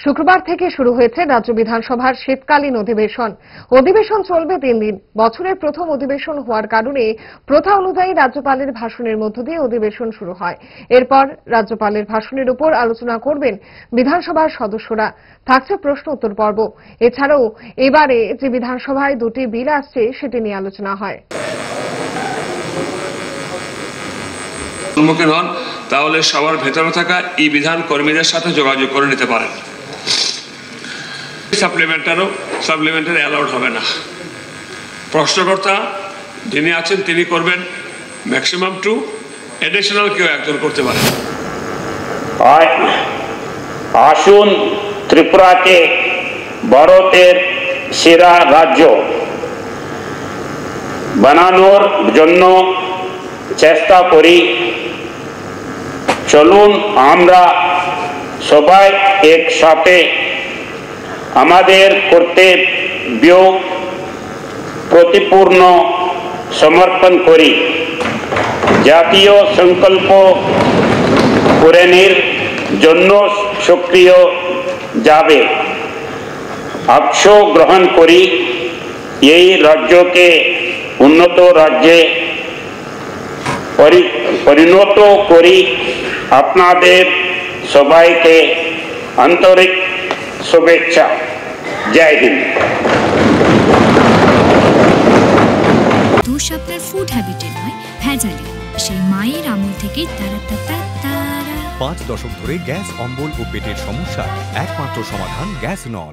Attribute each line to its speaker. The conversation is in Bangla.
Speaker 1: শুক্রবার থেকে শুরু হয়েছে রাজ্য বিধানসভার শীতকালীন অধিবেশন চলবে 3 দিন। বছরের প্রথম অধিবেশন হওয়ার কারণে প্রথা অনুযায়ী রাজ্যপালের ভাষণের মধ্য দিয়ে অধিবেশন শুরু হয়। এরপর রাজ্যপালের ভাষণের উপর আলোচনা করবেন বিধানসভার সদস্যরা। থাকছে প্রশ্ন উত্তর পর্ব। এছাড়াও এবারে যে বিধানসভায় 2টি বিল আসছে সেটি নিয়ে আলোচনা হয়।
Speaker 2: সম্মুখীন হন তাহলে সবার ভেতরে থাকা এই বিধান কর্মীদের সাথে যোগাযোগ করে নিতে পারেন। সাপ্লিমেন্টারি অ্যালাউড হবে না। প্রশ্নকর্তা যিনি আছেন তিনি করবেন ম্যাক্সিমাম 2, এডিশনাল কেউ একজন করতে পারেন।
Speaker 3: আসুন ত্রিপুরাকে ভারতের সেরা রাজ্য বানানোর জন্য চেষ্টা করি। চলুন আমরা সবাই একসাথে আমাদের কর্তব্য প্রতিপূর্ণ সমর্পণ করি। জাতীয় সংকল্প পূরণের জন্য সক্রিয় যাবে গ্রহণ করি। এই রাজ্যকে উন্নত রাজ্যে পরিণত করি। আপনাদের সবাইকে আন্তরিক শুভেচ্ছা। জয় হিন্দ।
Speaker 4: দোষ আপনার ফুড হ্যাবিটে নয়, ভেজালে। সেই মায়ের আমল থেকেই তারা 5 দশক ধরে গ্যাস, অম্বল ও পেটের সমস্যা একমাত্র সমাধান গ্যাস নল।